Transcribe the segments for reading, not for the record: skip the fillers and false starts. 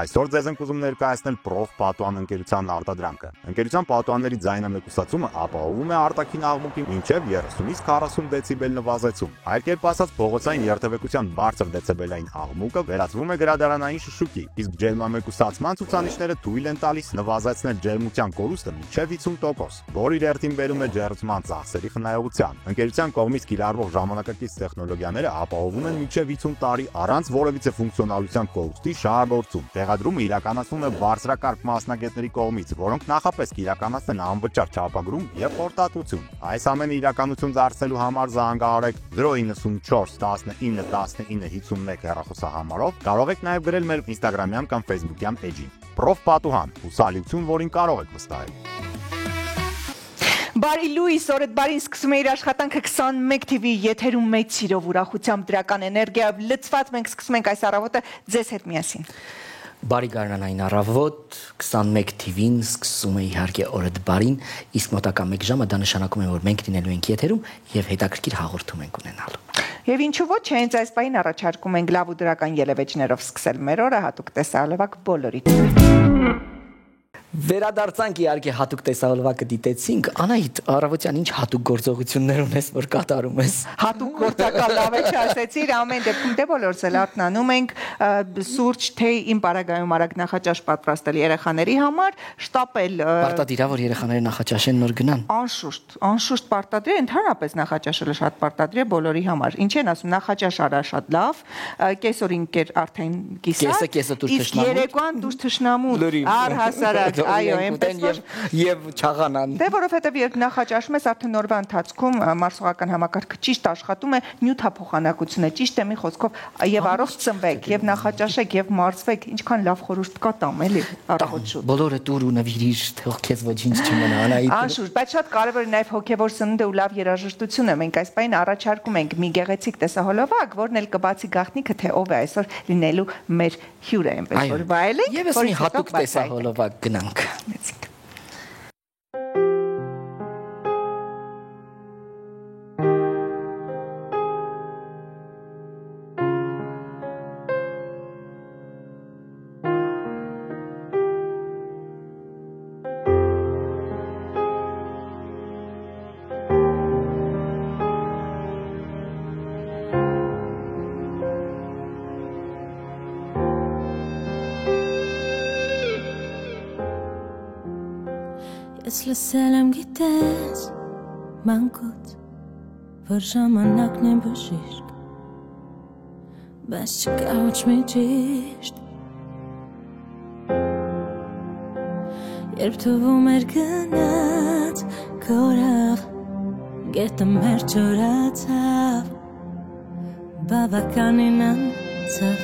Այսօր ձեզ ենք ուզում ներկայացնել Prof Պատուհան ընկերության արտադրանքը։ Ընկերության պատուհանների ձայնամեկուսացումը ապահովում է արտաքին աղմուկի մինչև 30-ից 40 դեցիբել նվազեցում։ Այլ կերպ ասած, փողոցային երթևեկության բարձր դեցիբելային աղմուկը վերածվում է գրադարանային շշուկի, իսկ ջերմամեկուսացման ցուցանիշները թույլ են տալիս նվազեցնել ջերմության կորուստը մինչև 50%, որը իր հերթին բերում է ջերմության ծախսերի խնայողության։ Ընկերության կողմից կիրառվող ժամանակակից տեխնոլոգիաները ապահովում են մինչև 50 տարի առանց որևիցե ֆունկցիոնալության կորուստի շահագործում։ Տեղադրումը իրականացվում է բարձրակարգ մասնագետների կողմից, որոնք նախապես կիրականացնեն անվճար չափագրում եւ խորտատվություն։ Այս ամենը իրականություն դարձնելու համար զանգահարեք 094 19 19 51 հեռախոսահամարով, կարող եք նաեւ գրել մեր Instagram-յան կամ Facebook-յան էջին։ Prof Պատուհան, ուսալիություն, որին կարող եք վստահել։ Բարի լույս, օրդ բարին սկսում է իր աշխատանքը 21 TV եթերում մեծ սիրով ուրախությամբ դրական էներգիայով լցված մենք սկսում ենք այս առավոտը ձեզ հետ միասին։ Բարի գարնանային առավոտ 21 TV-ն սկսում է իհարկե օրդ բարին, իսկ մոտակա 1 ժամը դա նշանակում է, որ մենք լինելու ենք եթերում եւ հետաքրքիր հաղորդում ենք ունենալու։ Եվ ինչու ոչ, հենց այս պահին առաջարկում ենք լավ ու դրական ելևէջներով սկսել մեր օրը, հատուկ տեսահոլովակ բոլորիդ։ Վերադարձանք իհարկե հատուկ տեսահոլովակը դիտեցինք, Անահիտ, առավոտյան ինչ հատուկ գործողություններ ունես, որ կատարում ես։ Հատուկ գործական լավ է չասեցիր, ամեն դեպքում դե բոլորս էլ արթնանում ենք, սուրճ, թե իմ պարագայում արագ նախաճաշ պատրաստել երեխաների համար, շտապել։ Պարտադիր է, որ երեխաները նախաճաշեն նոր գնան։ Անշուշտ պարտադիր է, ընդհանրապես նախաճաշելը շատ պարտադիր է բոլորի համար։ Ինչ են ասում, նախաճաշ արա շատ լավ, կեսօրին կեր արդեն կիսած, իսկ երեկոյան դուրս թշնամու, առհասարակ այո, այնպես որ եւ չաղանան։ Դե որովհետեւ երբ նախաճաշում ես արդեն օրվա ընթացքում մարսողական համակարգը ճիշտ աշխատում է, նյութափոխանակությունը ճիշտ է, մի խոսքով եւ առողջ ծնվեք, եւ նախաճաշեք, եւ մարսվեք, ինչքան լավ խորհուրդ կա տամ, էլի, առողջ շուտ։ Բոլորը դուր ու նվիրիր, թող քեզ ոչինչ չմնա, Անահիտ։ Անշուշտ, բայց շատ կարեւոր է նաեւ հոգեվոր սնունդը ու լավ երաժշտությունը։ Մենք այս պահին առաջարկում ենք մի գեղեցիկ տեսահոլովակ, որն էլ կբացի գաղտնիքը, թե ով է այսօր լինելու մեր հյուրը, այնպես որ վայելենք, եւս մի հատուկ տեսահոլովակ գնանք։ Ես լսել եմ գիտես մանկուց, որ ժամանակն է բժիշկ, բայց չկա ոչ մի ճիշտ, երբ թվում էր գնաց քորավ, գետը մեր չորացավ, բավականին անցավ,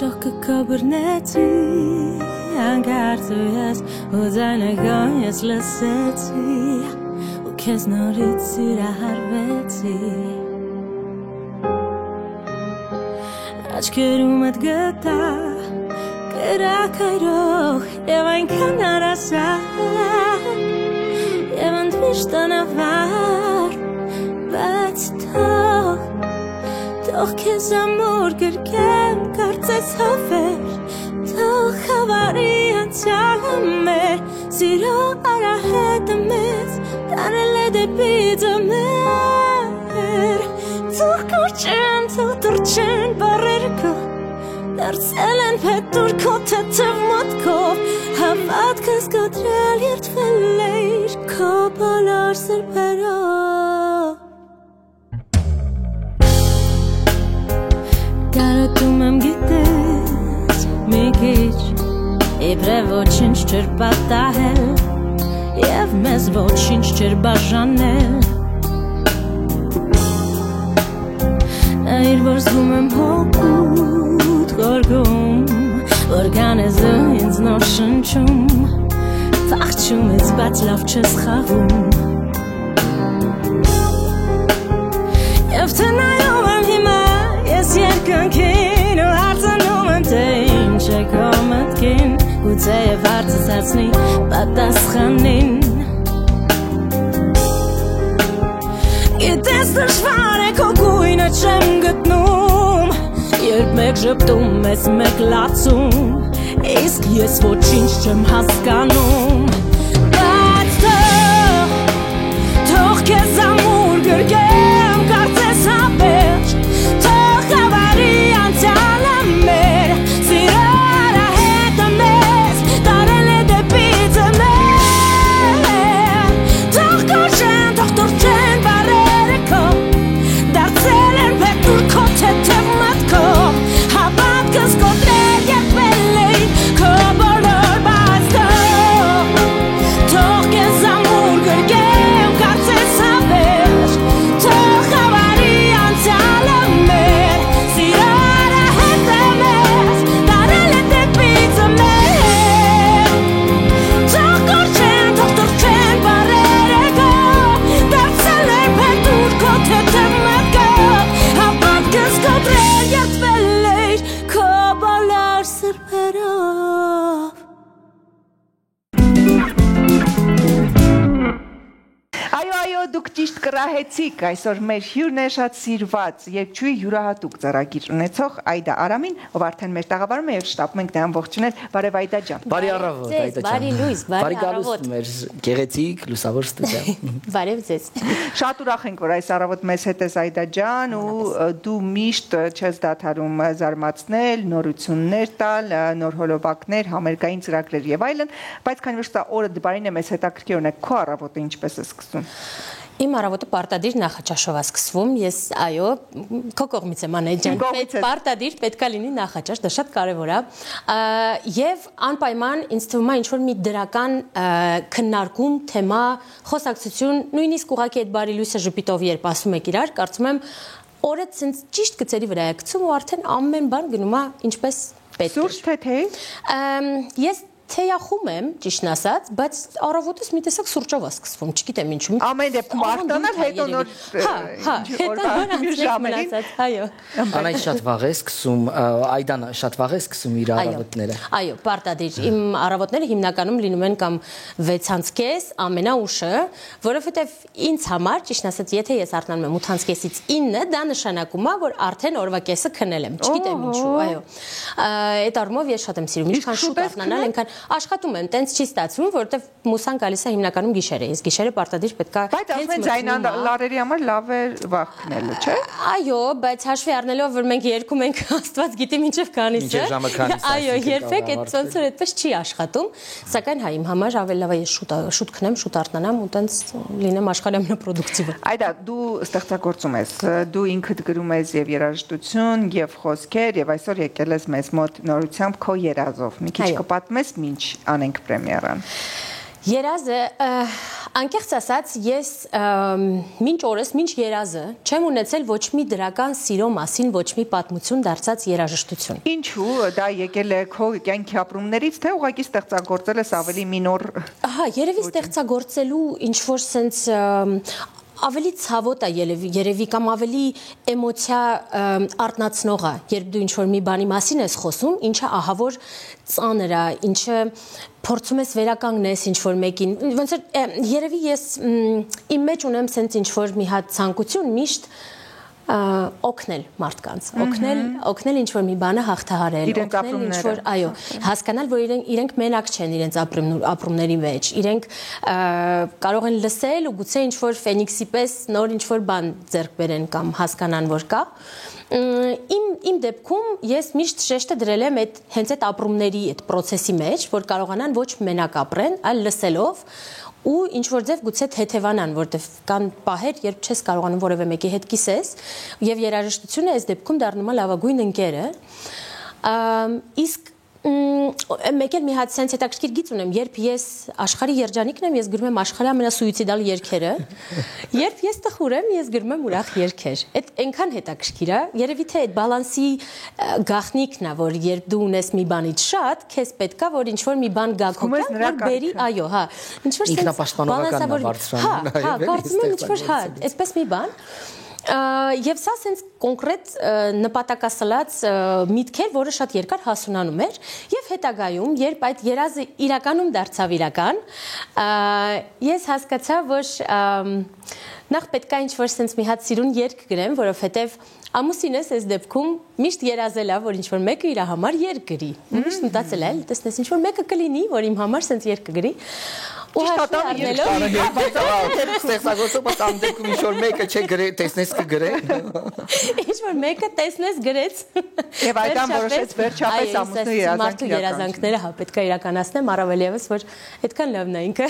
շողքը կոբրնեցի Հանկարծ ու ես ու ձայնական ես լսեցի ու քեզ նորից սիրահարվեցի Աչքերումդ գտա կրակայրող և այնքան հարասար և ընդմիշտ անավար բայց թող քեզ ամուր գրկեմ կարծես հավեր Թող խավարի անցյալը մեր, սիրո արահետը մեզ, տանել է դեպի ձմեր Թող կուրջեն, թող տուրջեն բարերը քո, դարձել են պետուր քո թեթև մոտքով Հավատքս կոտրել երդվել էիր քո բոլոր սրբերով Կարոտում եմ գիտես մի քիչ Իբրև ոչինչ չեր պատահել Եվ մեզ ոչինչ չեր բաժանել Նայր որ զգում եմ հոգուտ գորգում Որ գանեզ ու ինձ նոր շնչում Փախչում ես բայց լավ չես խաղում Եվ թե նայում եմ հիմա Ես երկնքին ու հարցնում եմ թե ինչ է քո մտքին Գուցե և հարցս հարցնի պատասխանին Գիտես դժվար է քո գույնը չեմ գտնում Երբ մեկ ժպտում ես մեկ լացում իսկ ես ոչինչ չեմ հասկանում բայց թող քեզ ամուր գրկեմ կարծես հավերժ թող խավարի անցյալը մեր սիրորա հետը մեզ տարել է դեպի ձմեր թող կոչեն թող տորչեն բարերը քո դարձել են փետուր քո թեթև մտքով հավատքս կոտրել եղվել էի քո բոլոր բայց թող քեզ ամուր գրկեմ կարծես հավերժ թող խավարի անցյալը մեր սիրորա հետը մեզ տարել է դեպի ձմեր թող կոչեն թող տորչեն բարերը քո դարձել են փետուր քո թեթև մտքով հավատքս կոտրել եղվել էի քո բոլոր սրբերով Այո, դուք ճիշտ կռահեցիք, այսօր մեր հյուրն է շատ սիրված երգչուհի յուրահատուկ ծրագիր ունեցող Այդա Արամին, ով արդեն մեր տաղավարում է եւ շտապում ենք նրան ողջունել, բարև Այդա ջան։ Բարի առավոտ, Այդա ջան։ Բարի լույս, բարի առավոտ։ Մեր գեղեցիկ լուսավոր ստուդիա։ Բարև ձեզ։ Շատ ուրախ ենք, որ այս առավոտ մեզ հետ ես Այդա ջան ու դու միշտ չես դադարում զարմացնել, նորություններ տալ, նոր հոլովակներ, համերգային ծրագրեր եւ այլն, բայց քանի որ սա օրը դպարին է մեզ հետաքրքիր ունեք քո առավոտը ինչպես է սկսվում։ Իմ առավոտը պարտադիր նախաճաշով է սկսվում, ես այո, քո կողմից եմ Անետ ջան, պարտադիր պետքա լինի նախաճաշ, դա շատ կարևոր է, եւ անպայման ինձ թվում է ինչ-որ մի դրական քննարկում, թեմա, խոսակցություն, նույնիսկ ուղղակի այդ բարի լույսը ժպիտով երբ ասում եք իրար, կարծում եմ օրը ցենց ճիշտ գծերի վրա է գցում ու արդեն ամեն բան գնում է ինչպես պետք է։ Սուրճ թե։ Ես թեյախում եմ, ճիշտն ասած, բայց առավոտս մի տեսակ սուրճով է սկսվում, չգիտեմ ինչու։ Ամեն դեպքում արտանալ հետո նոր այո։ Անայ շատ վաղ է սկսում, Այդան շատ վաղ է սկսում իր առավոտները։ Այո, պարտադիր։ Իմ առավոտները հիմնականում լինում են կամ 6:30 ամենաուշը, որովհետև ինձ համար, ճիշտն ասած, եթե ես արթնանում եմ 8:30-ից 9, դա նշանակում է, որ արդեն օրվա կեսը քնել եմ, չգիտեմ ինչու, այո։ Այդ առումով ես շատ եմ սիրում, ինչքան շուտ արթնանալ, այնքան աշխատում եմ, տենց չի ստացվում, որովհետև մուսան գալիս է հիմնականում գիշերը, ես գիշերը պարտադիր պետքա Բայց ասում են ձայնալարերի համար լավ է վաղ քնելը, չէ՞։ Այո, բայց հաշվի առնելով, որ մենք երգում ենք, Աստված գիտի մինչև քանիսը։ Այո, երբեք այդ ոնց որ այդպես չի աշխատում, սակայն հա իմ համար ավելի լավ է ես շուտ քնեմ, շուտ արթնանամ ու տենց լինեմ աշխարհի ամենապրոդուկտիվը։ Այդա, դու ստեղծագործում ես, դու ինքդ գրում ես եւ երաժշտություն, եւ խոսքեր, եւ այսօր եկել ես մեզ մոտ նորությամբ քո երազով։ Մի քիչ կպատմես ինչ անենք պրեմիերան։ Երազը, անկեղծ ասած, ես մինչ օրս, մինչ երազը չեմ ունեցել ոչ մի դրական սիրո մասին, ոչ մի պատմություն դարձած երաժշտություն։ Ինչու՞ դա եկել է քո կյանքի ապրումներից, թե ուղղակի ստեղծագործել ես ավելի մինոր։ Ահա, երևի ստեղծագործելու ինչ որ sense ավելի ցավոտ է երևի կամ ավելի էմոցիա արտնացնող է, երբ դու ինչ-որ մի բանի մասին ես խոսում, ինչը ահավոր ծանր է, ինչը փորձում ես վերականգնես ինչ-որ մեկին, ոնց որ երևի ես իմ մեջ ունեմ sense ինչ-որ մի հատ ցանկություն միշտ օգնել մարդկանց, օգնել ինչ-որ մի բանը հաղթահարել, օգնել ինչ-որ, այո, հասկանալ, որ իրենք մենակ չեն իրենց ապրումների մեջ, իրենք կարող են լսել ու գուցե ինչ-որ ֆենիքսի պես նոր ինչ-որ բան ձեռք բերեն կամ հասկանան, որ կա։ Իմ դեպքում ես միշտ շեշտը դրել եմ հենց այդ ապրումների այդ process-ի մեջ, որ կարողանան ոչ մենակ ապրեն, այլ լսելով ու ինչ որ ձև գուցե թեթևանան, որտեվ կան պահեր, երբ չես կարողանում որևէ մեկի հետ կիսես, եւ երաժշտությունը այս դեպքում դառնում է լավագույն ընկերը։ Իսկ մեկ էլ մի հատ sense հետաքրքիր գիծ ունեմ, երբ ես աշխարհի երջանիկն եմ, ես գրում եմ աշխարհի ամենասուիցիդալ երգերը, երբ ես տխուր եմ, ես գրում եմ ուրախ երգեր։ Այդ այնքան հետաքրքիր է, երևի թե այդ բալանսի գաղտնիքն է, որ երբ դու ունես մի բանից շատ, քեզ պետքա որ ինչ որ մի բան գա քո կյանք, որ բերի, այո, հա, ինչ որ ինքնապաշտպանողականն է բարձրանում, հա, կարծում եմ ինչ որ հա, այսպես մի բան Եվ սա սենց կոնկրետ նպատակասլաց միտքեր, որը շատ երկար հասունանում էր, եւ հետագայում, երբ այդ երազը իրականում դարձավ իրական, ես հասկացա, որ Նախ պետք է ինչ-որ sense մի հատ սիրուն երգ գրեմ, որովհետև ամուսինս այս դեպքում միշտ երազել է, որ ինչ-որ մեկը իր համար երգ գրի։ Միշտ մտածել է, տեսնես ինչ-որ մեկը կլինի, որ իմ համար sense երգ կգրի։ Ու ստեղծագործողը անդեպքում ինչ-որ մեկը չէ գրե, տեսնես կգրե։ Ինչ-որ մեկը տեսնես գրեց։ Եվ այդան որոշեց վերջապես ամուսնու երազանքները, հա, պետք է իրականացնեմ, առավել ևս, որ այդքան լավն է ինքը։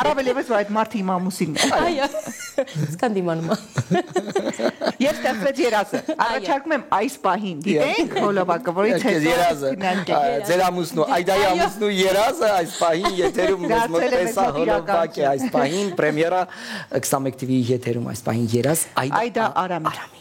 Առավել ևս, որ այդ մարդը իմ ամուսինն է։ Այո, սկան դիմանումա։ Եվ ստեղծվեց երազը։ Առաջարկում եմ այս պահին, գիտենք հոլովակը, որից հետո ձեր ամուսնու, այդայի ամուսնու երազը այս պահին եթերում մեզ մոտ տեսա հոլովակ է այս պահին, պրեմիերա 21 TV-ի եթերում այս պահին երազ Այդա Արամի։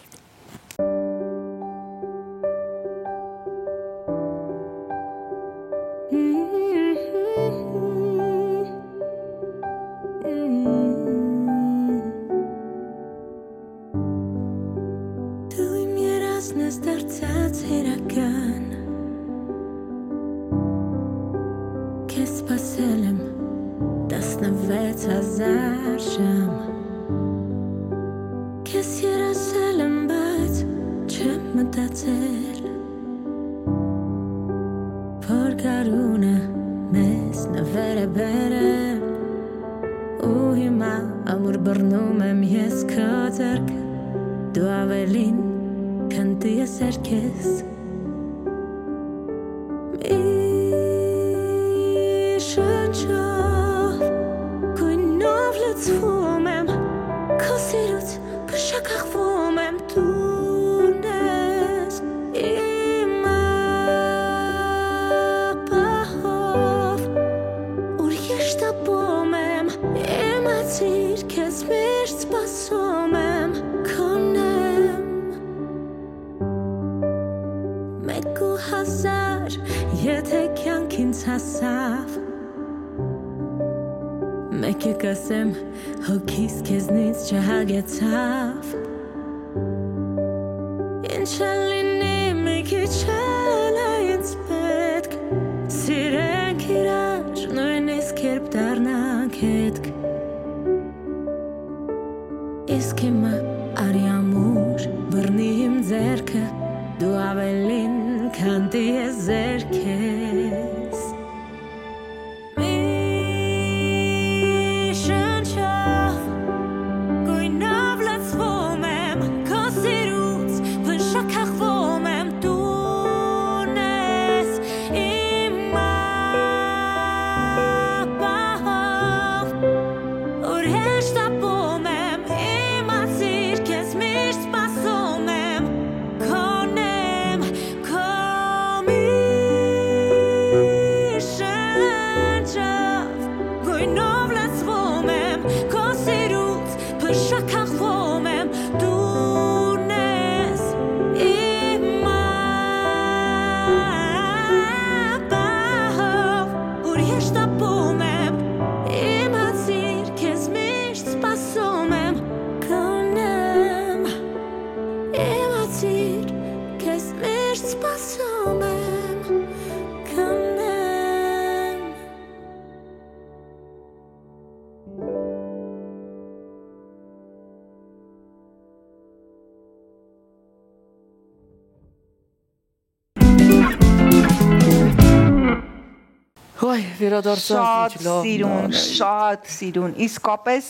Շատ սիրուն, իսկապես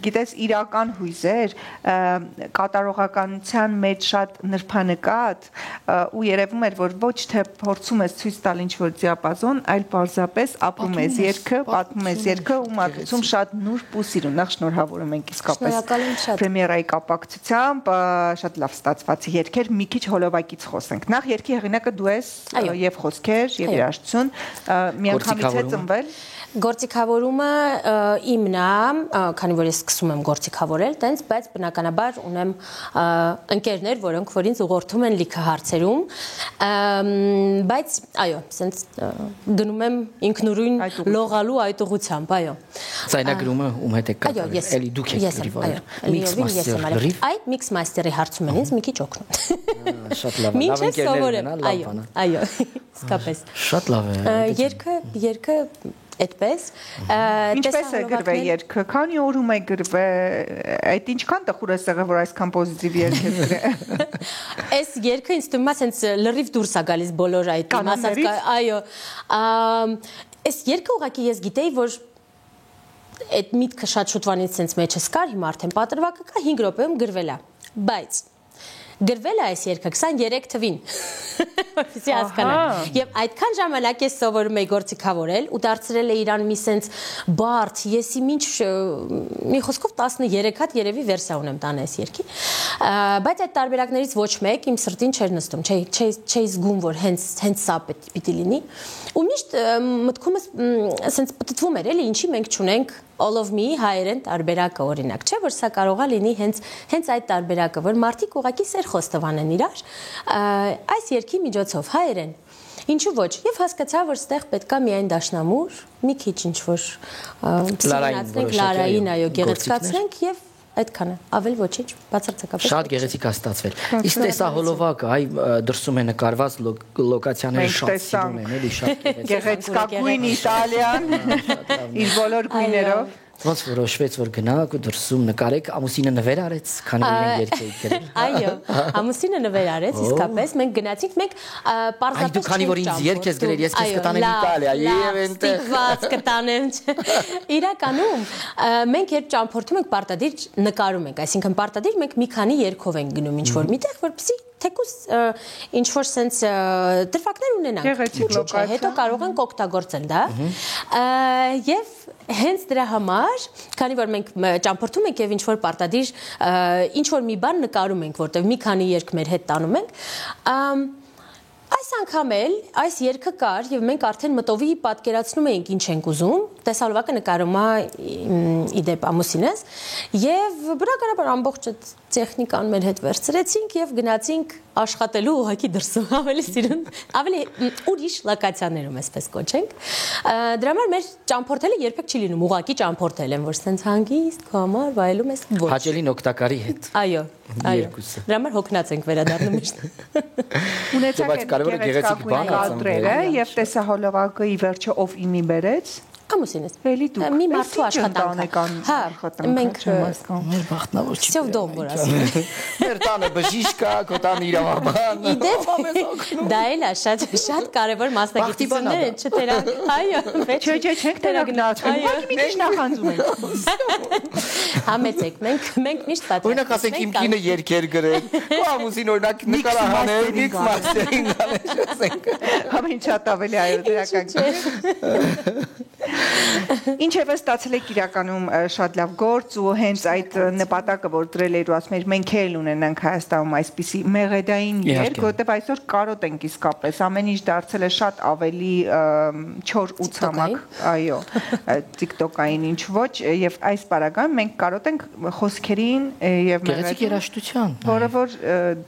գիտես իրական հույզեր, կատարողականության մեջ շատ նրբանկատ ու երևում էր, որ ոչ թե փորձում ես ցույց տալ ինչ-որ դիապազոն, այլ պարզապես ապրում ես երգը, պատմում ես երգը ու մատուցում շատ նուրբ ու սիրուն։ Նախ շնորհավորում ենք իսկապես պրեմիերայի կապակցությամբ, շատ լավ ստացված երգեր, մի քիչ հոլովակից խոսենք։ Նախ երգի հեղինակը դու ես եւ խոսքեր եւ երաժշտություն, միանգամից է ծնվել Գործիքավորումը իմն է, քանի որ ես սկսում եմ գործիքավորել, տենց, բայց բնականաբար ունեմ ընկերներ, որոնք որ ինձ ուղղորդում են լիքը հարցերում, բայց այո, սենց գնում եմ ինքնուրույն լողալու այդ ուղղությամբ, այո։ Ձայնագրումը ում հետ եք կատարել, էլի դուք եք գրիվալ։ Այ միքս մաստերի հարցում են ինձ մի քիչ օգնում։ Շատ լավ է, լավ ընկերներ ունենալ, լավ բան է։ Այո, իսկապես։ Շատ լավ է։ Երգը այդպես։ Ինչպես է գրվել երգը, քանի օրում է գրվել, այդ ինչքան տխուր է եղել, որ այսքան պոզիտիվ երգ է գրել։ Այս երգը ինձ թվում է sense լրիվ դուրս է գալիս բոլոր այդ մասած, այո։ Այս երգը ուղղակի ես գիտեի, որ այդ միտքը շատ շուտվանից sense մեջս կար, հիմա արդեն պատրվակը կա 5 րոպեում գրվել է, բայց գրվել է այս երգը 23 թվին, որպեսզի հասկանան։ Եվ այդքան ժամանակ ես սովորում էի գործիքավորել ու դարձրել է իրան մի sense բարդ, եսի մինչ մի խոսքով 13 հատ երևի վերսիա ունեմ տան այս երգի, բայց այդ տարբերակներից ոչ մեկ իմ սրտին չէր նստում, չէի զգում, որ հենց սա պիտի լինի։ Ու միշտ մտքումս sense պտտվում էր, էլի ինչի մենք չունենք all of me հայերեն տարբերակը օրինակ, չէ՞ որ սա կարող է լինի հենց այդ տարբերակը, որ մարդիկ ուղղակի սեր խոստովանեն իրար այս երգի միջոցով հայերեն։ Ինչու ոչ։ Եվ հասկացա, որ ստեղ պետքա միայն դաշնամուր, մի քիչ ինչ-որ պսիխանացնենք, լարային, այո, գեղեցկացնենք եւ այդքանը, ավել ոչինչ, բացարձակապես։ Շատ գեղեցիկ է ստացվել։ Իսկ տեսա հոլովակը, այ դրսում է նկարված լոկացիաները շատ սիրուն են, էլի շատ գեղեցկագույն Իտալիան իր բոլոր գույներով։ Ոնց որոշվեց, որ գնաք ու դրսում նկարեք, ամուսինը նվեր արեց, քանի որ մենք երգ էինք գրել։ Այո, ամուսինը նվեր արեց, իսկապես մենք գնացինք, մենք պարզապես Այ դու քանի որ ինձ երգ ես գրել, ես քեզ կտանեմ Իտալիա, եւ այնտեղ ստիպված կտանեմ։ Իրականում մենք երբ ճամփորդում ենք պարտադիր նկարում ենք, այսինքն պարտադիր մենք մի քանի երգով ենք գնում ինչ որ միտեղ, որպեսզի թեկուզ ինչ որ sense դրվագներ ունենանք։ Հետո կարող ենք օգտագործել դա։ Եվ հենց դրա համար, քանի որ մենք ճամփորդում ենք եւ ինչ որ պարտադիր ինչ որ մի բան նկարում ենք, որտեղ մի քանի երգ մեր հետ տանում ենք, այս անգամ էլ այս երգը կար եւ մենք արդեն մտովի պատկերացնում էինք ինչ ենք ուզում, տեսալովակը նկարում է իդեպ ամուսինս եւ բնականաբար ամբողջ տեխնիկան մեր հետ վերցրեցինք եւ գնացինք աշխատելու ուղակի դրսում ավելի սիրուն, ավելի ուրիշ լոկացիաներում այսպես կոչենք։ Դրա համար մեր ճամփորդելը երբեք չի լինում ուղակի ճամփորդել են, որ sense հանգիստ կամար վայելում ես ոչ։ Հաճելին օգտակարի հետ։ Այո, այո։ Դրա համար հոգնած ենք վերադառնում միշտ։ Ունեցեք գեղեցկագույն կադրերը եւ տեսահոլովակը ի վերջո ով իմի բերեց։ Ամուսինս։ Էլի դուք։ Մի մարդու աշխատանք։ Մենք մեր բախտնավոր չի։ Всё դոմ որ ասում։ Մեր տանը բժիշկա, քո տանը իրավաբան։ Դա էլ է շատ կարևոր մասնագիտություններ են, չթերակ։ Այո, չէ, չենք թերագնացում։ Ուղղակի մի քիչ նախանձում ենք։ Համեցեք, մենք միշտ պատասխանենք։ Օրինակ ասենք իմ կինը երգեր գրել, քո ամուսին օրինակ նկարահանել, միքս մաստերինգ անել, ասենք։ Ամեն շատ ավելի այո դրական։ Ինչևէ ստացել եք իրականում շատ լավ գործ ու հենց այդ նպատակը որ դրել եք ու ասում եք մենք էլ ունենանք Հայաստանում այսպիսի մեղեդային երգ, որտեղ այսօր կարոտ ենք իսկապես ամեն ինչ դարձել է շատ ավելի չոր ու ցամաք, այո, TikTok-ային ինչ ոչ եւ այս պարագայում մենք կարոտ ենք խոսքերին եւ գեղեցիկ երաժշտության, որը որ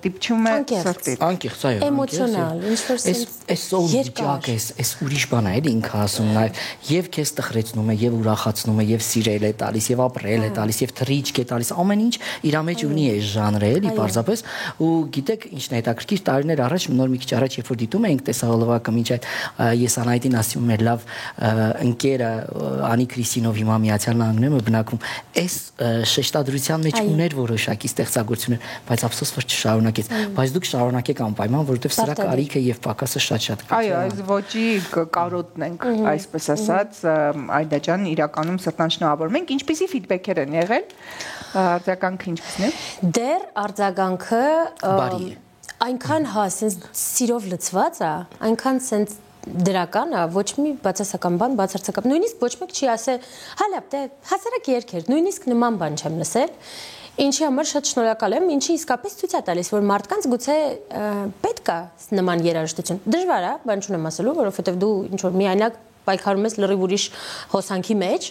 դիպչում է սրտից։ Անկեղծ, այո, էմոցիոնալ, ինչ որ այս սոուլջակ այս ուրիշ բան է, էլի ինքը ասում նաեւ եւ քեզ տխրեցնում է եւ ուրախացնում է եւ սիրել է տալիս եւ ապրել է տալիս եւ թրիչք է տալիս ամեն ինչ իր մեջ ունի է ժանրը էլի պարզապես ու գիտեք ինչն է հետաքրքիր տարիներ առաջ նոր մի քիչ առաջ երբ որ դիտում էինք տեսահոլովակը մինչ այդ ես Անահիտին ասում էր լավ ընկերը Անի Քրիստինով հիմա Միացյալ Նահանգներում է բնակվում այս շեշտադրության մեջ ուներ որոշակի ստեղծագործություններ բայց ափսոս որ չշարունակեց բայց դուք շարունակեք անպայման որովհետեւ սրա կարիքը եւ պակասը շատ կա այո այս ոճի կարոտն ենք այսպես ասած Այդա ջան իրականում սրտան շնորհավորում ենք ինչպիսի ֆիդբեքեր են եղել արձագանքը ինչպիսին է դեռ արձագանքը բարի է այնքան հասենց սիրով լցված է այնքան սենց դրական է ոչ մի բացասական բան բացարձակապ նույնիսկ ոչ մեկ չի ասել հալա դե հասարակ երգեր նույնիսկ նման բան չեմ լսել ինչի համար շատ շնորհակալ եմ ինչի իսկապես ցույց է տալիս որ մարդկանց գուցե պետք է նման երաժշտություն դժվար է բան չունեմ ասելու որովհետև դու ինչ որ միայնակ պայքարում ես լրիվ ուրիշ հոսանքի մեջ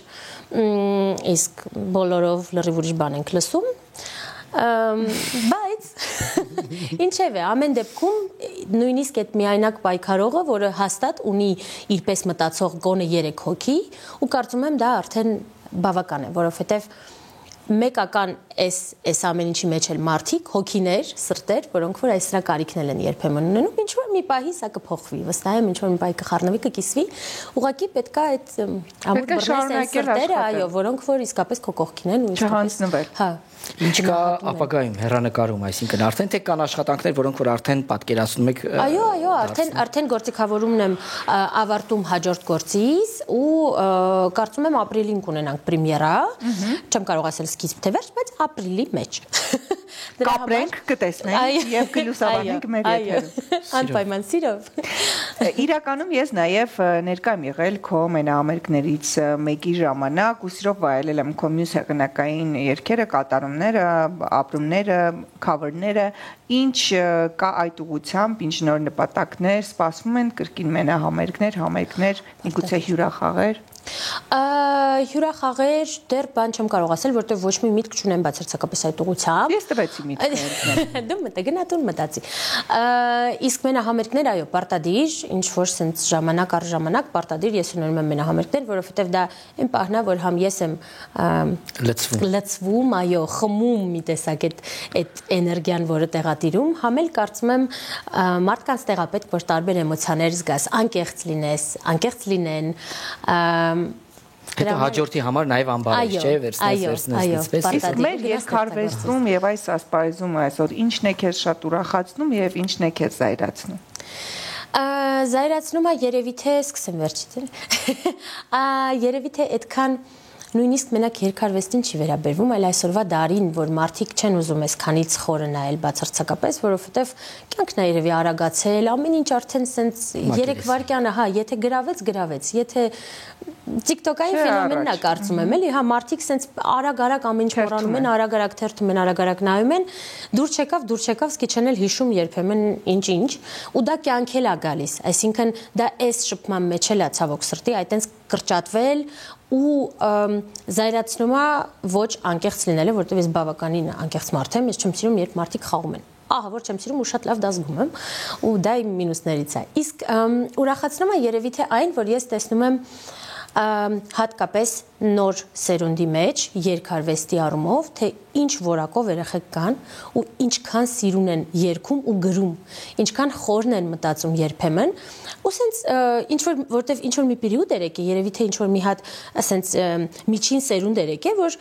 իսկ բոլորով լրիվ ուրիշ բան ենք լսում բայց ինչևէ ամեն դեպքում նույնիսկ այդ միայնակ պայքարողը որը հաստատ ունի իրպես մտածող գոնե 3 հոգի ու կարծում եմ դա արդեն բավական է որովհետև մեկական այս ամեն ինչի մեջ էլ մարդիկ, հոգիներ, սրտեր, որոնք որ այս սրա կարիքն են երբեմն ունենում, ինչ որ մի պահի սա կփոխվի, վստահ եմ, ինչ որ մի պահի կխառնվի, կկիսվի, ուղղակի պետքա այդ ամուր բռնես սրտերը, այո, որոնք որ իսկապես քո կողքին են ու չհանձնվել։ Հա։ Ինչ կա ապագայում հեռանկարում, այսինքն արդեն թե կան աշխատանքներ, որոնք որ արդեն պատկերացնում եք։ Այո, արդեն գործիքավորումն եմ ավարտում հաջորդ գործից ու կարծում եմ ապրիլին կունենանք պրեմիերա։ Չեմ կարող ասել սկիզբ թե վերջ, բայց ապրիլի մեջ։ Կապրենք, կտեսնենք եւ կլուսաբանենք մեր եթերում։ Անպայման սիրով։ Իրականում ես նաև ներկա եմ եղել քո մենահամերգներից մեկի ժամանակ ու սիրով վայելել եմ քո մյուս հեղինակային երգերը, կատարումները, ապրումները, քավերները, ինչ կա այդ ուղղությամբ, ինչ նոր նպատակներ սպասվում են կրկին մենահամերգներ, համերգներ, միգուցե հյուրախաղեր։ Հյուրախաղեր դեռ բան չեմ կարող ասել, որտեղ ոչ մի միտք չունեմ բացարձակապես այդ ուղղությամբ։ Ես տվեցի միտքը։ Դու մտա գնա դու մտածի։ Իսկ մենահամերգներ, այո, պարտադիր, ինչ որ sense ժամանակ առ ժամանակ պարտադիր ես ունենում եմ մենահամերգներ, որովհետև դա այն պահն է, որ համ ես եմ լցվում, այո, խմում մի տեսակ այդ էներգիան, որը տեղատիրում, համ էլ կարծում եմ մարդկանց տեղապետք, որ տարբեր էմոցիաներ զգաս, անկեղծ լինես, անկեղծ լինեն, Հետո հաջորդի համար նաև անբարել չէ, վերցնես դիցպես։ Իսկ մեր երկարվեստում եւ այս ասպարեզում այսօր ինչն է քեզ շատ ուրախացնում եւ ինչն է քեզ զայրացնում։ Զայրացնում է երևի թե սկսեմ վերջից։ Երևի թե այդքան նույնիսկ մենակ երկարվեստին չի վերաբերվում, այլ այսօրվա դարին, որ մարդիկ չեն ուզում այսքանից խորը նայել բացարձակապես, որովհետև կյանքն է երևի արագացել, ամեն ինչ արդեն սենց 3 վայրկյանը, հա, եթե գրավեց, եթե TikTok-ային ֆենոմենն է կարծում եմ, էլի, հա, մարդիկ սենց արագ ամեն ինչ մոռանում են, արագ թերթում են, արագ նայում են, դուր չեկավ, սկի չեն էլ հիշում երբեմն ինչ, ու դա կյանք էլ է գալիս, այսինքն դա այս շփման մեջ էլ է ցավոք սրտի, այտենց կրճատվել ու զայրացնում է ոչ անկեղծ լինելը, որտեղ ես բավականին անկեղծ մարդ եմ, ես չեմ սիրում, երբ մարդիկ խաղում են։ Ահա որ չեմ սիրում ու շատ լավ դա զգում եմ, ու դա իմ մինուսներից է։ Իսկ ուրախացնում է երևի թե այն, որ ես տեսնում եմ հատկապես նոր սերունդի մեջ երկարվեստի առումով, թե ինչ որակով երեխեք կան ու ինչքան սիրուն են երգում ու գրում, ինչքան խորն են մտածում երբեմն, ու սենց որտեվ ինչ որ մի պերիոդ էր եկել, երևի թե ինչ որ մի հատ սենց միջին սերունդ էր եկել, որ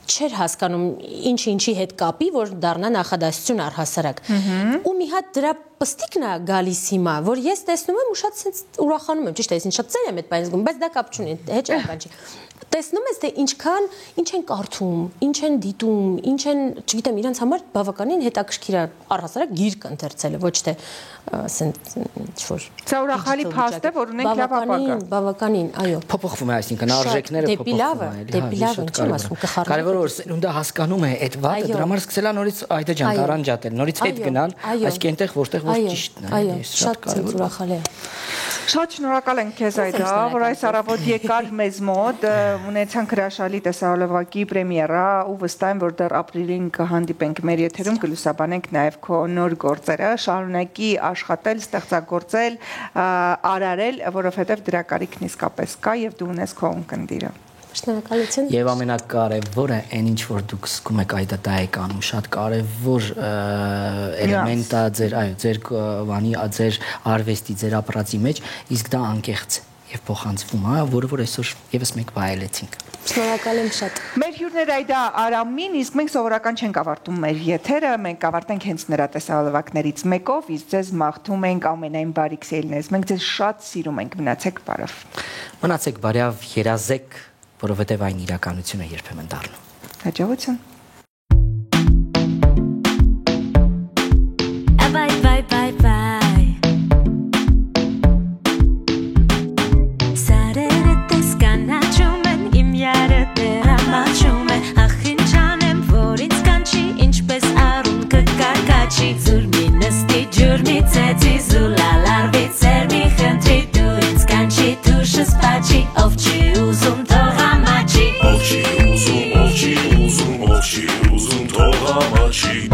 չէր հասկանում ինչի հետ կապի, որ դառնա նախադասություն առհասարակ։ Ու մի հատ դրա պստիկն է գալիս հիմա, որ ես տեսնում եմ ու շատ սենց ուրախանում եմ, ճիշտ է, ես շատ ծեր եմ այդ բանը զգում, բայց դա կապ չունի, հետ բան չի։ Տեսնում ես թե ինչ են կարդում, ինչ են դիտում, ինչ են, չգիտեմ, իրանց համար բավականին հետաքրքիր է առհասարակ գիրք ընթերցելը, ոչ թե սենց ինչ-որ։ Սա ուրախալի փաստ է, որ ունենք լավ ապագա։ Բավականին, այո։ Փոփոխվում է, այսինքն արժեքները փոփոխվում են, դեպի լավը, ինչի՞ ասում, կխառնի։ Կարևորը որ սերունդը հասկանում է այդ վատը, դրա համար սկսելա նորից այդը ջան տարանջատել, նորից հետ գնալ, այսինքն այնտեղ որտեղ որ ճիշտն է, այո, շատ ուրախալի է։ Շատ շնորհակալ ենք քեզ այդա, որ այս առավոտ եկար մեզ մոտ, ունեցանք հրաշալի տեսահոլովակի պրեմիերա ու վստահ եմ, որ դեռ ապրիլին կհանդիպենք մեր եթերում, կլուսաբանենք նաև քո նոր գործերը, շարունակի աշխատել, ստեղծագործել, արարել, որովհետև դրա կարիքն իսկապես կա եւ դու ունես քո ունկնդիրը։ Շնորհակալություն։ Եվ ամենակարևորը այն ինչ որ դուք զգում եք այդ դա եք անում, շատ կարևոր էլեմենտ է ձեր բանի, ձեր արվեստի, ձեր ապրածի մեջ, իսկ դա անկեղծ եւ փոխանցվում է, որը այսօր եւս մեկ վայելեցինք։ Շնորհակալ եմ շատ։ Մեր հյուրներ այդա Արամին, իսկ մենք սովորական չենք ավարտում մեր եթերը, մենք ավարտենք հենց նրա տեսահոլովակներից մեկով, իսկ ձեզ մաղթում ենք ամենայն բարիք սիրելիներս։ Մենք ձեզ շատ սիրում ենք, մնացեք բարով։ Մնացեք բարյավ, երազեք, որովհետև այն իրականություն է երբեմն դառնում։ Հաջողություն։ Bye. Sarere teskanachum en im yare teramachum achin chanem vorits kanchi inchpes arun kakakachi zurminesti jurmitseti zulalar vitser mi khentri durits kanchi tushs pachi ovchi uzum toghamachi ovchi uzum toghamachi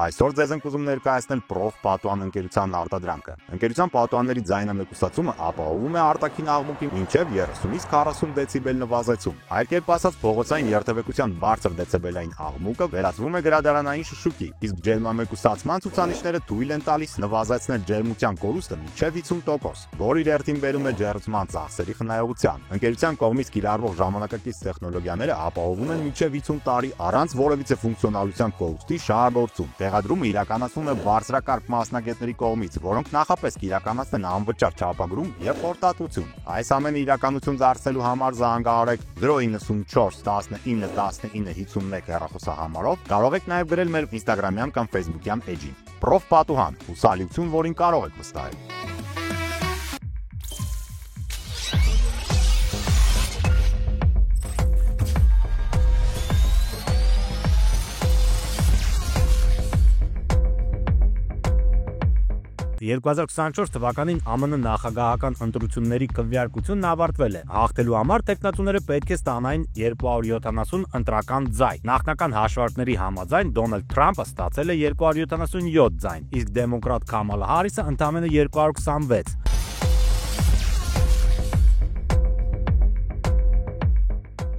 Այսօր ձեզ ենք ուզում ներկայացնել Prof Պատուհան ընկերության արտադրանքը։ Ընկերության պատուհանների ձայնամեկուսացումը ապահովում է արտաքին աղմուկի մինչև 30-ից 40 դեցիբել նվազեցում։ Այլ կերպ ասած, փողոցային երթևեկության բարձր դեցիբելային աղմուկը վերածվում է գրադարանային շշուկի, իսկ ջերմամեկուսացման ցուցանիշները թույլ են տալիս նվազեցնել ջերմության կորուստը մինչև 50%, որը իր հերթին բերում է ջերմության ծախսերի խնայողության։ Ընկերության կողմից կիրառվող ժամանակակից տեխնոլոգիաները ապահովում են մինչև 50 տարի առանց որևիցե ֆունկցիոնալության կորուստի շահագործում։ Տեղադրումը իրականացվում է բարձրակարգ մասնագետների կողմից, որոնք նախապես կիրականացնեն անվճար չափագրում եւ խորտատություն։ Այս ամենը իրականություն դարձնելու համար զանգահարեք 094 19 19 51 հեռախոսահամարով, կարող եք նաեւ գրել մեր Instagram-յան կամ Facebook-յան էջին։ Prof Պատուհան, հուսալիություն, որին կարող եք վստահել։ «2024 թվականին ԱՄՆ նախագահական ընտրությունների քվեարկությունն ավարտվել է։ Հաղթելու համար տեխնատուները պետք է ստանային 270 ընտրական ձայն։ Նախնական հաշվարկների համաձայն Դոնալդ Թրամփը ստացել է 277 ձայն, իսկ դեմոկրատ Քամալա Հարիսը ընդամենը 226։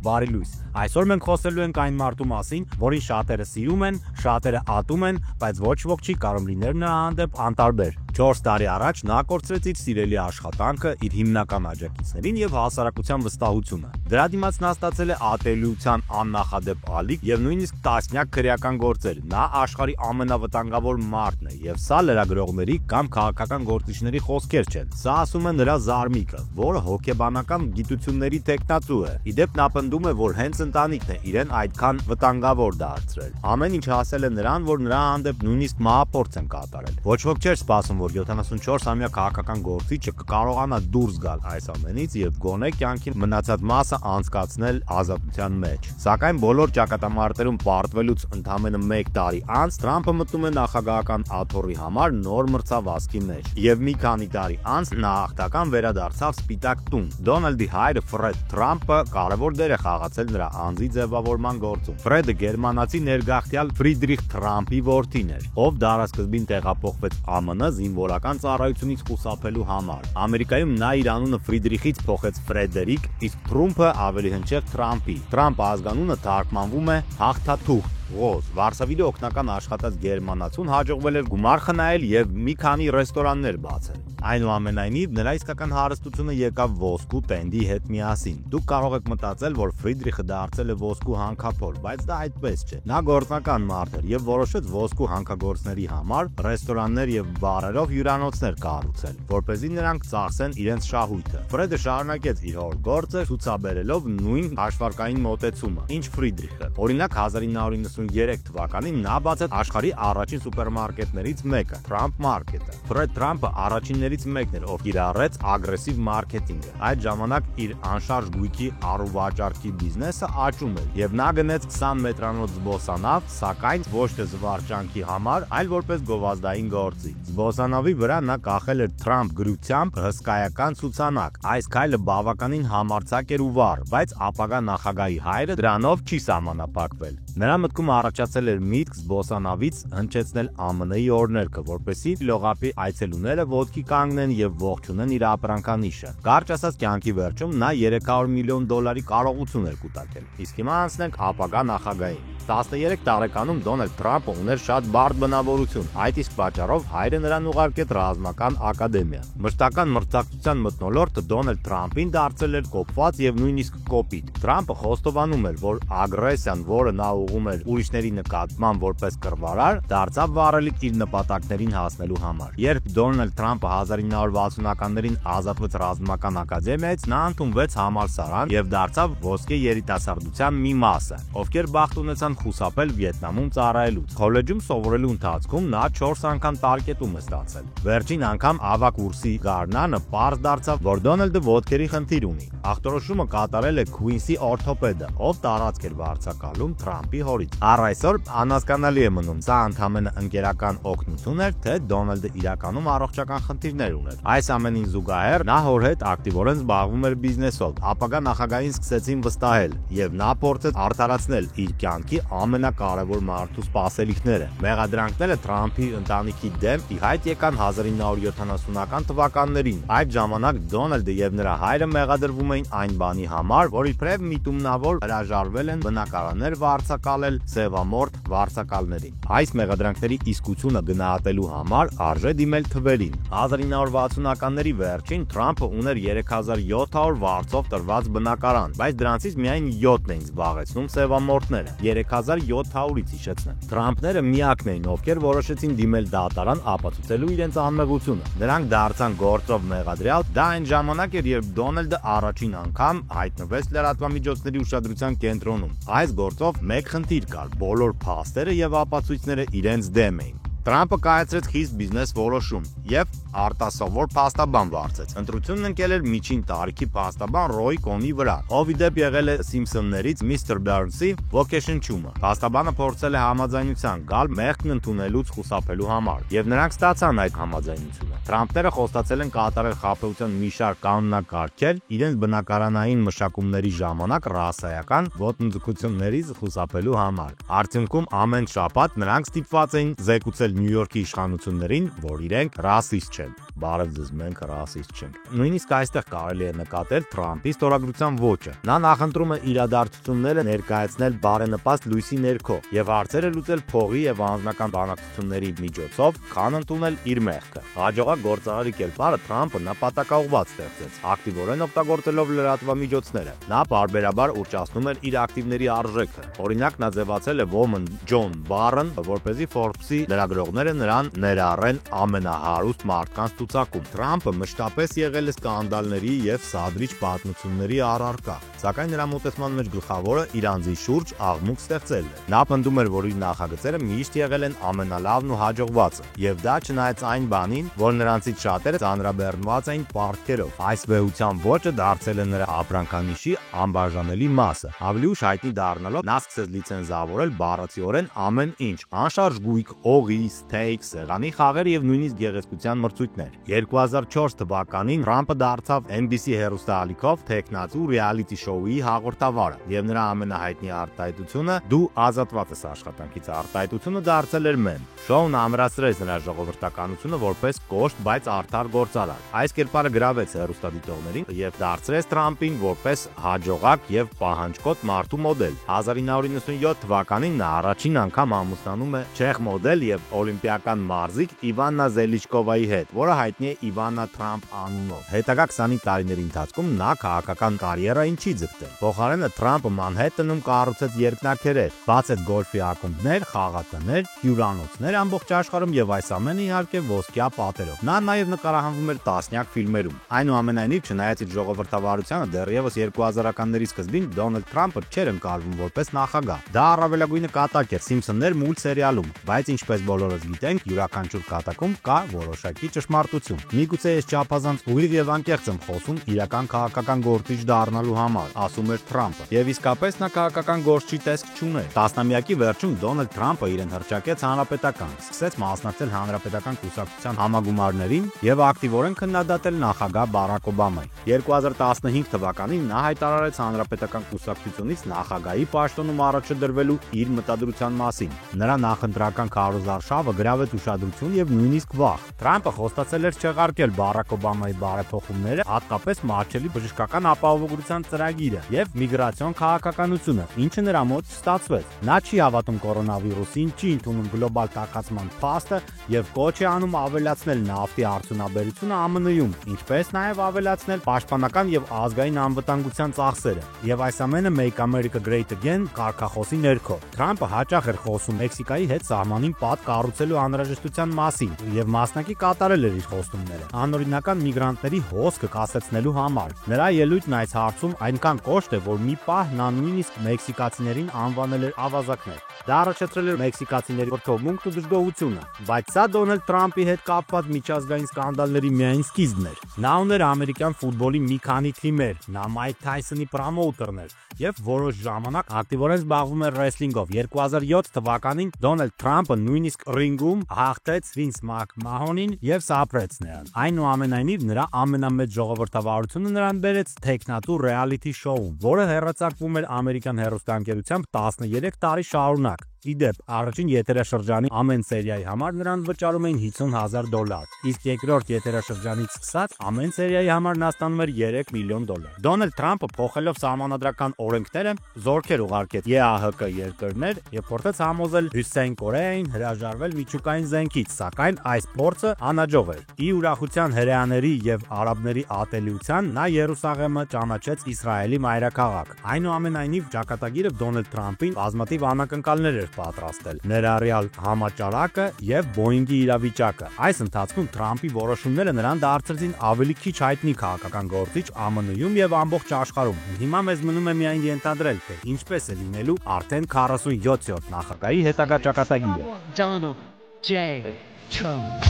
Բարի լույս։ Այսօր մենք խոսելու ենք այն մարդու մասին, որին շատերը սիրում են, շատերը ատում են, բայց ոչ ոք չի կարող լինել նրա հանդեպ անտարբեր։ 4 տարի առաջ նա կորցրեց իր սիրելի աշխատանքը, իր հիմնական աջակիցներին եւ հասարակության վստահությունը։ Դրա դիմաց նա ստացել է ատելիության աննախադեպ ալիք եւ նույնիսկ տասնյակ քրեական գործեր։ Նա աշխարհի ամենավտանգավոր մարդն է եւ սա լրագրողների կամ քաղաքական գործիչների խոսքեր չեն։ Սա ասում է նրա զարմիկը, որը հոգեբանական գիտությունների տեխնատու է։ Իդեպ նա պնդում է, որ հենց ընտանիքն է իրեն այդքան վտանգավոր դարձրել։ Ամեն ինչ հասել է նրան, որ նրա հանդեպ նույնիսկ մահափորձ են կատարել։ Ոչ ոք չէր սպասում, որ 74-ամյա քաղաքական գործիչը կկարողանա դուրս գալ այս ամենից եւ գոնե կյանքի մնացած մասը անցկացնել ազատության մեջ։ Սակայն բոլոր ճակատամարտերում պարտվելուց ընդամենը 1 տարի անց Թրամփը մտնում է նախագահական աթոռի համար նոր մրցավազքի մեջ եւ մի քանի տարի անց նա հաղթական վերադարձավ Սպիտակ տուն։ Դոնալդի հայրը Ֆրեդ Թրամփը կարևոր դեր է խաղացել նրա անձի ձևավորման գործում։ Ֆրեդը գերմանացի ներգաղթյալ Ֆրիդրիխ Թրամփի որդին էր, ով դարաշրջին տեղափոխվեց ԱՄՆ զինվորական ծառայությունից խուսափելու համար։ Ամերիկայում նա իր անունը Ֆրիդրիխից փոխեց Ֆրեդերիկ, իսկ Թրամփը ավելի հնչեղ Թրամփի։ Թրամփ ազգանունը թարգմանվում է հաղթաթուղթ։ Վարշավիլի օգնական աշխատած գերմանացուն հաջողվել էր գումար խնայել եւ մի քանի ռեստորաններ բացել։ Այնուամենայնիվ նրա իսկական հարստությունը եկավ ոսկու տենդի հետ միասին։ Դուք կարող եք մտածել, որ Ֆրիդրիխը դարձել է ոսկու հանքափոր, բայց դա այդպես չէ։ Նա գործնական մարդ էր եւ որոշեց ոսկու հանքագործների համար ռեստորաններ եւ բարերով հյուրանոցներ կառուցել, որպեսզի նրանք ծախսեն իրենց շահույթը։ Ֆրեդը շարունակեց իր հոր գործը, ցուցաբերելով նույն հաշվարկային մոտեցումը, ինչ Ֆրիդրիխը։ Օրինակ 1993 թվականին նա բացեց աշխարհի առաջին սուպերմարկետներից մեկը՝ Trump Market-ը։ Ֆրեդ Թրամփը առաջիններից մեկն էր, ով կիրառեց ագրեսիվ մարքեթինգը։ Այդ ժամանակ իր անշարժ գույքի առուվաճառքի բիզնեսը աճում էր, եւ նա գնեց 20 մետրանոց զբոսանավ, սակայն ոչ թե զվարճանքի համար, այլ որպես գովազդային գործի։ Զբոսանավի վրա նա կախել էր Trump գրությամբ հսկայական ցուցանակ։ Այս քայլը բավականին համարձակ էր ու վառ, բայց ապագա նախագահի հայրը դրանով չի սահմանափակվել։ Նրա մտքում առաջացել էր միտք զբոսանավից հնչեցնել ԱՄՆ-ի օրհներգը, որպեսզի լողափի այցելուները ոտքի կանգնեն եւ ողջունեն իր ապրանքանիշը։ Կարճ ասած, կյանքի վերջում նա $300 միլիոն կարողություն էր կուտակել։ Իսկ հիմա անցնենք ապագա նախագահին։ 13 տարեկանում Դոնալդ Թրամփը ուներ շատ բարդ բնավորություն, այդ իսկ պատճառով հայրը նրան ուղարկեց ռազմական ակադեմիա։ Մշտական մրցակցության մթնոլորտը Դոնալդ Թրամփին դարձել էր կոպված եւ նույնիսկ կոպիտ։ Թրամփը խոստովանում էր, որ ագրեսիան, որը նա ուղղում էր ուրիշների նկատմամբ որպես կռվարար, դարձավ վառելիք իր նպատակներին հասնելու համար։ Երբ Դոնալդ Թրամփը 1960-ականներին ազատվեց ռազմական ակադեմիայից, նա ընդունվեց համալսարան եւ դարձավ ոսկե երիտասարդության մի մասը, ովքեր բախտ ունեցան խուսափել Վիետնամում ծառայելուց։ Քոլեջում սովորելու ընթացքում նա 4 անգամ տարկետում է ստացել։ Վերջին անգամ ավագ կուրսի գարնանը պարզ դարձավ, որ Դոնալդը ոտքերի խնդիր ունի։ Ախտորոշումը կատարել է Քուինսի օրթոպեդը, ով տարածք էր վարձակալում Թրամփի հորից։ Առ այսօր անհասկանալի է մնում, սա ընդհանրապես ընկերական օգնություն էր, թե Դոնալդը իրականում առողջական խնդիրներ ուներ։ Այս ամենին զուգահեռ նա հոր հետ ակտիվորեն զբաղվում էր բիզնեսով։ Ապագա նախագահին սկսեցին վստահել, եւ նա փորձեց արդարացնել իր կյանքի ամենակարևոր մարդու սպասելիքները։ Մեղադրանքները Թրամփի ընտանիքի դեմ ի հայտ եկան 1970-ական թվականներին։ Այդ ժամանակ Դոնալդը եւ նրա հայրը մեղադրվում էին այն բանի համար, որ իբրև միտումնավոր հրաժարվել են բնակարաններ վարձակալել սևամորթ վարձակալներին։ Այս մեղադրանքների իսկությունը գնահատելու համար արժե դիմել թվերին։ 1960-ականների վերջին Թրամփը ուներ 3700 վարձով տրված բնակարան, բայց դրանցից միայն 7-ն էին զբաղեցնում սևամորթները։ 3700-ից հիշեցնեմ։ Թրամփները միակն էին, ովքեր որոշեցին դիմել դատարան ապացուցելու իրենց անմեղությունը։ Նրանք դարձան գործով մեղադրյալ։ Դա այն ժամանակ էր, երբ Դոնալդը առաջին անգամ հայտնվեց լրատվամիջոցների ուշադրության կենտրոնում։ Այս գործով մեկ խնդիր կար՝ բոլոր փաստերը եւ ապացույցները իրենց դեմ էին։ Թրամփը կայացրեց խիստ բիզնես որոշում եւ արտասովոր փաստաբան վարձեց։ Ընտրությունն ընկել էր միջին տարիքի փաստաբան Ռոյ Կոնի վրա, ով ի դեպ եղել է Սիմփսոններից Միսթր Բերնսի ոգեշնչումը։ Փաստաբանը փորձել է համաձայնության գալ մեղքն ընդունելուց խուսափելու համար, եւ նրանք ստացան այդ համաձայնությունը։ Թրամփները խոստացել են կատարել խաբեության մի շարք կանոնակարգեր իրենց բնակարանային մշակումների ժամանակ ռասայական ոտնձգություններից խուսափելու համար։ Արդյունքում ամեն շաբաթ նրանք ստիպված էին զեկուցել Նյու Յորքի իշխանություններին, որ իրենք ռասիստ չեն։ Բարև ձեզ, մենք ռասիստ չենք։ Նույնիսկ այստեղ կարելի է նկատել Թրամփի ստորագրության ոճը։ Նա նախընտրում է իրադարձությունները ներկայացնել բարենպաստ լույսի ներքո եւ հարցերը լուծել փողի եւ անձնական բանակցությունների միջոցով, քան ընդունել իր մեղքը։ Հաջողակ գործարարի կերպարը Թրամփը նպատակաուղղված ստեղծեց, ակտիվորեն օգտագործելով լրատվամիջոցները։ Նա բարբերաբար ուռճացնում էր իր ակտիվների արժեքը։ Օրինակ, նա ձևացել է Woman John Barron, որպեսզի Forbes-ի լրագրողները նրան ներառեն ամենահարուստ մարդկանց ցուցակում։ Թրամփը մշտապես եղել է սկանդալների եւ սադրիչ պատմությունների առարկա, սակայն նրա մոտեցման մեջ գլխավորը իր անձի շուրջ աղմուկ ստեղծելն է։ Նա պնդում էր, որ իր նախագծերը միշտ եղել են ամենալավն ու հաջողվածը, եւ դա չնայած այն բանին, որ նրանցից շատերը ծանրաբեռնված էին պարտքերով։ Այս վեհության ոճը դարձել է նրա ապրանքանիշի անբաժանելի մասը։ Ավելի ուշ հայտնի դառնալով նա սկսեց լիցենզավորել բառացիորեն ամեն ինչ՝ անշարժ գույք, օղի, սթեյք, սեղանի խաղեր եւ նույնիսկ գեղեցկության մրցույթներ։ 2004 թվականին Թրամփը դարձավ NBC հեռուստաալիքով թեկնածու ռեալիթի շոուի հաղորդավարը, եւ նրա ամենահայտնի արտահայտությունը «Դու ազատված ես աշխատանքից» արտահայտությունը դարձել էր մեմ։ Շոուն ամրացրեց նրա ժողովրդականությունը որպես կոշտ, բայց արդար գործարար։ Այս կերպարը գրավեց հեռուստադիտողներին եւ դարձրեց Թրամփին որպես հաջողակ եւ պահանջկոտ մարդու մոդել։ 1997 թվականին նա առաջին անգամ ամուսնանում է չեխ մոդել եւ օլիմպիական մարզիկ Իվաննա Զելիչկովայի հետ, որը հայտնի է Իվաննա Թրամփ անունով։ Հետագա 25 տարիների ընթացքում նա քաղաքական կարիերային չի ձգտել։ Փոխարենը Թրամփը Մանհեթնում կառուցեց երկնաքերեր, բացեց գոլֆի ակումբներ, խաղատներ, հյուրանոցներ ամբողջ աշխարհում եւ այս ամենը իհարկե ոսկյա պատերով։ Նա նաեւ նկարահանվում էր տասնյակ ֆիլմերում։ Այնուամենայնիվ, չնայած իր ժողովրդավարությանը, դեռևս 2000-ականների սկզբին Դոնալդ Թրամփը չէր ընկալվում որպես նախագահ։ Դա առավելագույնը կատակ էր Սիմփսոններ մուլտսերիալում, բայց ինչպես բոլորս գիտենք, յուրաքանչյուր կատակում կա որոշակի ճշմարտություն։ Միգուցե ես չափազանց ուղիղ եւ անկեղծ եմ խոսում իրական քաղաքական գործիչ դառնալու համար, ասում էր Թրամփը։ Եվ իսկապես նա քաղաքական գործչի տեսք չուներ։ Տասնամյակի վերջում Դոնալդ Թրամփը իրեն հռչակեց հանրապետական, սկսեց մասնակցել հանրապետական կուսակցության համագումարներին եւ ակտիվորեն քննադատել նախագահ Բարակ Օբամային։ 2015 թվականին նա հայտարարեց հանրապետական կուսակցությունից նախագահի պաշտոնում առաջ դրվելու իր մտադրության մասին։ Նրա նախընտրական քարոզարշավը գրավեց ուշադրություն եւ նույնիսկ վախ։ Թրամփը խոստացել էր չեղարկել Բարակ Օբամայի բարեփոխումները, հատկապես մատչելի բժշկական ապահովության ծրագիրը եւ միգրացիոն քաղաքականությունը, ինչը նրա մոտ չստացվեց։ Նա չի հավատում կորոնավիրուսին, չի ընդունում գլոբալ տաքացման փաստը եւ կոչ է անում ավելացնել նավթի արդյունաբերությունը ԱՄՆ-ում, ինչպես նաեւ ավելացնել պաշտպանական եւ ազգային անվտանգության ծախսերը։ Եվ այս ամենը Make America Great Again կարգախոսի ներքո։ Թրամփը հաճախ էր խոսում Մեքսիկայի հետ սահմանին պատ կառուցելու անհրաժեշտության մասին եւ մասնակի կատարել էր իր խոստումները անօրինական միգրանտների հոսքը կասեցնելու համար։ Նրա ելույթն այս հարցում այնքան կոշտ է, որ մի պահ նա նույնիսկ մեքսիկացիներին անվանել էր ավազակներ։ Դա առաջացրել էր մեքսիկացիների որդովմունքն ու դժգոհությունը, բայց սա Դոնալդ Թրամփի հետ կապված միջազգային սկանդալների միայն սկիզբն էր։ Նա ուներ ամերիկյան ֆուտբոլի մի քանի թիմեր, նա Մայք Թայսոնի պրոմոութերն էր եւ որոշ ժամանակ ակտիվորեն զբաղվում էր ռեսլինգով։ 2007 թվականին Դոնալդ Թրամփը նույնիսկ ռինգում հաղթեց Վինս Մաքմահոնին եւ սափրեց նրան։ Այնուամենայնիվ նրա ամենամեծ ժողովրդավարությունը նրան բերեց թեկնածու ռեալիթի շոուն, որը հեռարձակվում էր ամերիկյան հեռուստաընկերությամբ 13 տարի շարունակ։ Իդեպ, առաջին եթերաշրջանի ամեն սերիայի համար նրան վճարում էին $50,000, իսկ երկրորդ եթերաշրջանից սկսած ամեն սերիայի համար նա ստանում էր $3 միլիոն։ Դոնալդ Թրամփը փոխելով սահմանադրական օրենքները զորքեր ուղարկեց ԵԱՀԿ երկրներ եւ փորձեց համոզել Հյուսիսային Կորեային հրաժարվել միջուկային զենքից, սակայն այս փորձը անհաջող էր։ Ի ուրախության հրեաների եւ արաբների ատելիության նա Երուսաղեմը ճանաչեց Իսրայելի մայրաքաղաք։ Այնուամենայնիվ ճակատագիրը Դոնալդ Թրամփին բազմաթիվ անակնկալներ էր պատրաստել, ներառյալ համաճարակը եւ Բոինգի իրավիճակը։ Այս ընթացքում Թրամփի որոշումները նրան դարձրեցին ավելի քիչ հայտնի քաղաքական գործիչ ԱՄՆ-ում եւ ամբողջ աշխարհում։ Հիմա մեզ մնում է միայն ենթադրել, թե ինչպես է լինելու արդեն 47-րդ նախագահի հետագա ճակատագիրը։ Donald J. Trump.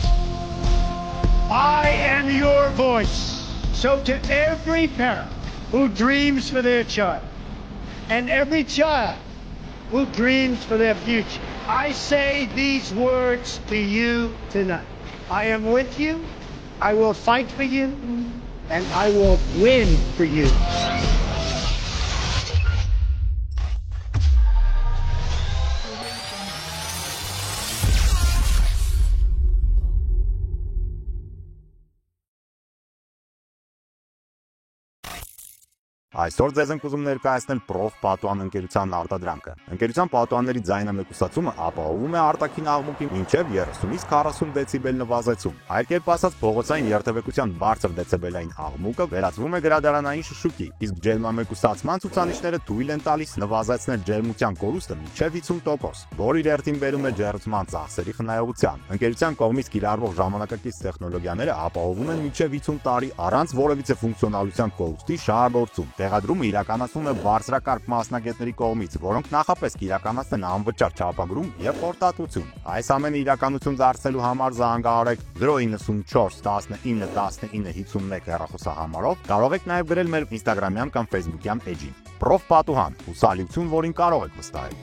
I am your voice. So to every parent who dreams for their child and every child who dreams for their future, I say these words to you tonight. I am with you, I will fight for you, and I will win for you. Այսօր ձեզ ենք ուզում ներկայացնել Prof Պատուհան ընկերության արտադրանքը։ Ընկերության պատուհանների ձայնամեկուսացումը ապահովում է արտաքին աղմուկի մինչև 30-ից 40 դեցիբել նվազեցում։ Այլ կերպ ասած, փողոցային երթևեկության բարձր դեցիբելային աղմուկը վերածվում է գրադարանային շշուկի, իսկ ջերմամեկուսացման ցուցանիշները թույլ են տալիս նվազեցնել ջերմության կորուստը մինչև 50%, որը իր հերթին բերում է ջերմության ծախսերի խնայողության։ Ընկերության կողմից կիրառվող ժամանակակից տեխնոլոգիաները ապահովում են մինչև 50 տարի առանց որևիցե ֆունկցիոնալության կորուստի շահագործում։ Տեղադրումը իրականացվում է բարձրակարգ մասնագետների կողմից, որոնք նախապես կիրականացնեն անվճար չափագրում եւ խորտատվություն։ Այս ամենը իրականություն դարձնելու համար զանգահարեք 094 19 19 51 հեռախոսահամարով, կարող եք նաեւ գրել մեր Instagram-յան կամ Facebook-յան էջին։ Prof Պատուհան, հուսալիություն, որին կարող եք վստահել։